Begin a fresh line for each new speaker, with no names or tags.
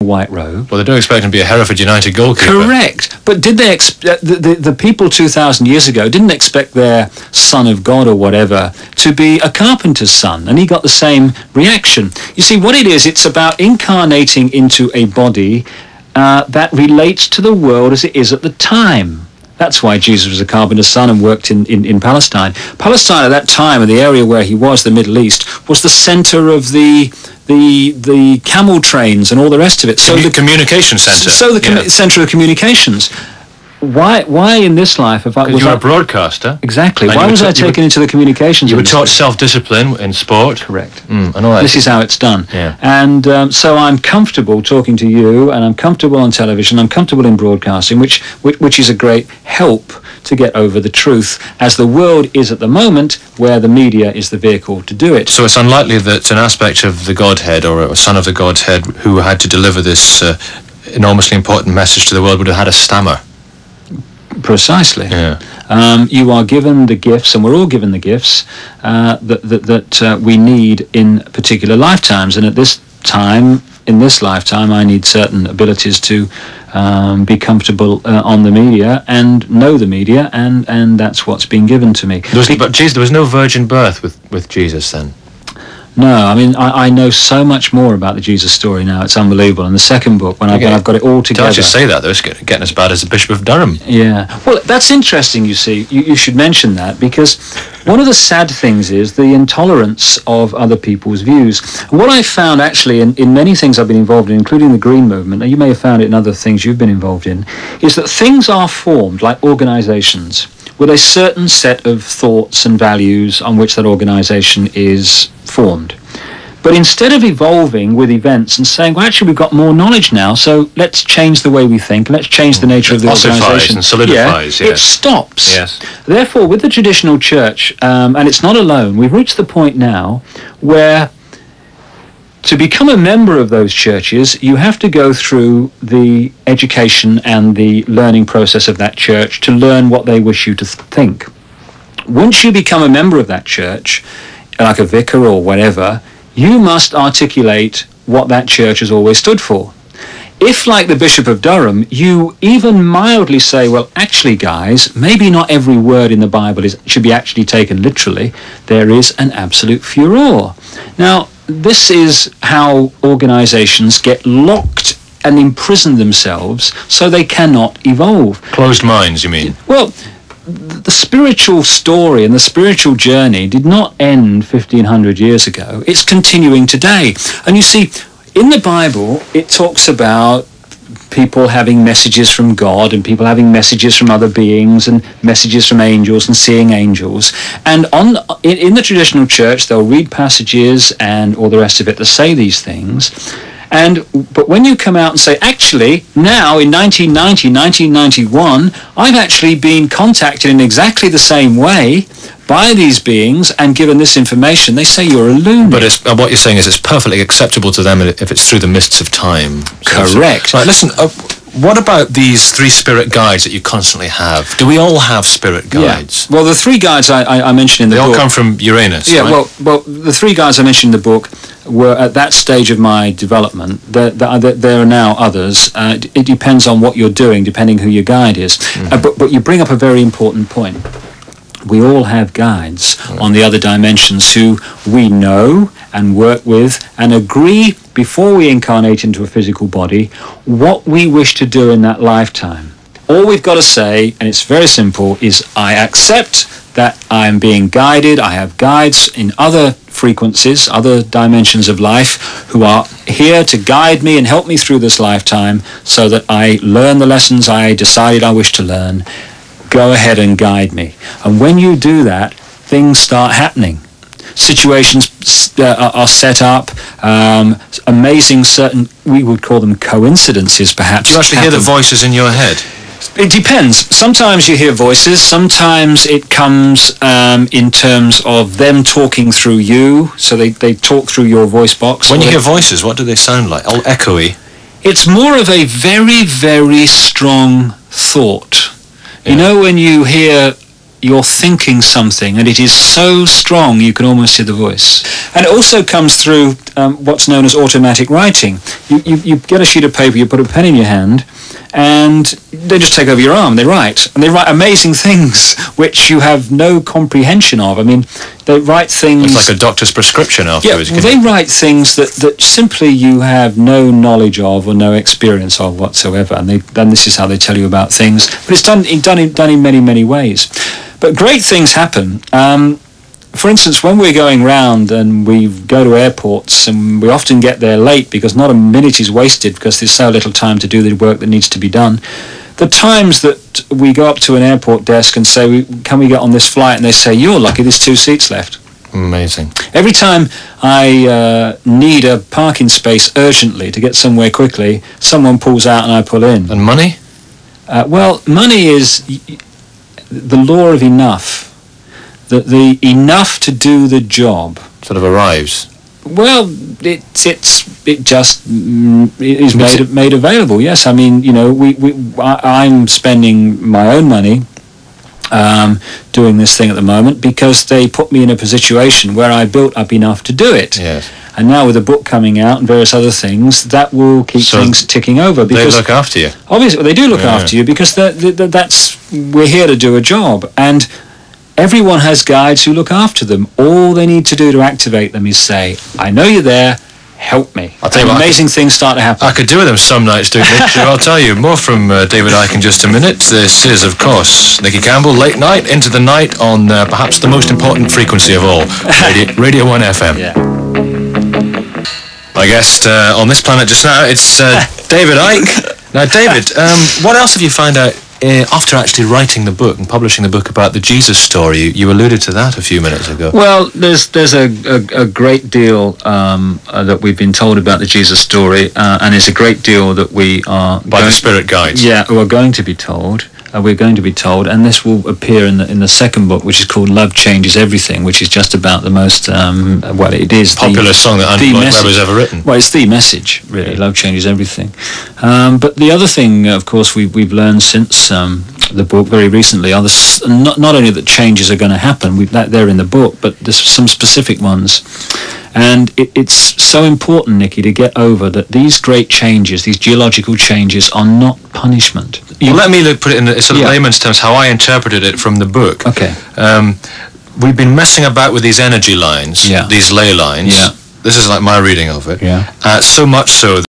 white robe.
Well, they don't expect him to be a Hereford United goalkeeper.
Correct. But did they the people 2,000 years ago didn't expect their son of God or whatever to be a carpenter's son, and he got the same reaction. You see, what it is, it's about incarnating into a body that relates to the world as it is at the time. That's why Jesus was a carpenter's son and worked in Palestine. Palestine at that time, and the area where he was, the Middle East, was the center of the camel trains and all the rest of it.
So the communication center.
So the center of communications. Why in this life have I...
Because you're a broadcaster.
Exactly. Why was I taken into the communications industry?
You were taught self-discipline in sport.
Correct.
And all that.
This is how it's done.
Yeah.
And so I'm comfortable talking to you, and I'm comfortable on television, I'm comfortable in broadcasting, which is a great help to get over the truth, as the world is at the moment, where the media is the vehicle to do it.
So it's unlikely that an aspect of the Godhead, or a son of the Godhead, who had to deliver this enormously important message to the world would have had a stammer.
Precisely.
Yeah.
You are given the gifts, and we're all given the gifts that we need in particular lifetimes. And at this time, in this lifetime, I need certain abilities to be comfortable on the media and know the media, and that's what's been given to me.
But Jesus, there was no virgin birth with Jesus then?
No, I mean, I know so much more about the Jesus story now. It's unbelievable. In the second book, when I've got it all together...
Don't just say that, though. It's getting as bad as the Bishop of Durham.
Yeah. Well, that's interesting, you see. You should mention that, because one of the sad things is the intolerance of other people's views. And what I found, actually, in many things I've been involved in, including the Green Movement, and you may have found it in other things you've been involved in, is that things are formed, like organisations, with a certain set of thoughts and values on which that organisation is formed. But instead of evolving with events and saying, well, actually, we've got more knowledge now, so let's change the way we think, let's change the nature of the organisation.
And solidifies,
It stops.
Yes.
Therefore, with the traditional church, and it's not alone, we've reached the point now where to become a member of those churches, you have to go through the education and the learning process of that church to learn what they wish you to think. Once you become a member of that church, like a vicar or whatever, you must articulate what that church has always stood for. If, like the Bishop of Durham, you even mildly say, well, actually, guys, maybe not every word in the Bible should be actually taken literally, there is an absolute furor. Now, this is how organizations get locked and imprison themselves so they cannot evolve.
Closed minds, you mean?
Well, the spiritual story and the spiritual journey did not end 1,500 years ago. It's continuing today. And you see, in the Bible, it talks about people having messages from God and people having messages from other beings and messages from angels and seeing angels. And in the traditional church, they'll read passages and all the rest of it to say these things. But when you come out and say, actually, now in 1990, 1991, I've actually been contacted in exactly the same way by these beings and given this information, they say you're a lunatic.
But what you're saying is it's perfectly acceptable to them if it's through the mists of time.
Correct.
Right, listen, what about these 3 spirit guides that you constantly have? Do we all have spirit guides?
Yeah. Well, the 3 guides I mentioned in the book...
They all come from Uranus,
Yeah,
right?
well, the 3 guides I mentioned in the book were at that stage of my development. There are now others. It depends on what you're doing, depending who your guide is.
Mm-hmm.
But you bring up a very important point. We all have guides on the other dimensions who we know and work with and agree before we incarnate into a physical body what we wish to do in that lifetime. All we've got to say, and it's very simple, is I accept that I am being guided. I have guides in other frequencies, other dimensions of life, who are here to guide me and help me through this lifetime so that I learn the lessons I decided I wish to learn. Go ahead and guide me. And when you do that, things start happening. Situations are set up, amazing certain, we would call them coincidences perhaps.
Do you actually hear the voices in your head?
It depends. Sometimes you hear voices, sometimes it comes in terms of them talking through you, so they talk through your voice box.
When you hear voices, what do they sound like? All echoey?
It's more of a very, very strong thought. Yeah. You know when you hear you're thinking something, and it is so strong you can almost hear the voice. And it also comes through what's known as automatic writing. You get a sheet of paper, you put a pen in your hand, and they just take over your arm. They write, and they write amazing things which you have no comprehension of. I mean, they write things...
It's like a doctor's prescription afterwards.
Yeah, well, they write things that simply you have no knowledge of or no experience of whatsoever, and then this is how they tell you about things. But it's done in many, many ways. But great things happen. For instance, when we're going round and we go to airports, and we often get there late because not a minute is wasted because there's so little time to do the work that needs to be done. The times that we go up to an airport desk and say, can we get on this flight? And they say, you're lucky, there's 2 seats left.
Amazing.
Every time I need a parking space urgently to get somewhere quickly, someone pulls out and I pull in.
And money?
Well, money is the law of enough. The enough to do the job
sort of arrives.
Well, it just is made available. Yes, I mean, you know, I'm spending my own money doing this thing at the moment because they put me in a situation where I built up enough to do it.
Yes.
And now with the book coming out and various other things, that will keep things ticking over. Because
they look after you.
Obviously, they do look after you because we're here to do a job. And everyone has guides who look after them. All they need to do to activate them is say, I know you're there, help me.
I'll tell you what,
amazing things start to happen.
I could do with them some nights, doing Nick. I'll tell you more from David Icke in just a minute. This is, of course, Nicky Campbell, Late Night, Into the Night on perhaps the most important frequency of all, Radio 1 FM.
Yeah.
My guest on this planet just now, it's David Icke. Now, David, what else have you found out after actually writing the book and publishing the book about the Jesus story? You alluded to that a few minutes ago.
Well, there's a great deal that we've been told about the Jesus story, and it's a great deal that we are...
By the Spirit guides.
Yeah, we're going to be told. We're going to be told, and this will appear in the second book, which is called Love Changes Everything, which is just about the most, well, it is
popular song that Andy Weber's ever written.
Well, it's the message, really. Yeah. Love changes everything. But the other thing, of course, we've learned since the book very recently are not only that changes are going to happen, they're in the book, but there's some specific ones. And it's so important, Nicky, to get over that these great changes, these geological changes, are not punishment.
Well, let me put it in sort of layman's terms, how I interpreted it from the book.
Okay.
We've been messing about with these energy lines, these ley lines.
Yeah.
This is like my reading of it.
Yeah.
So much so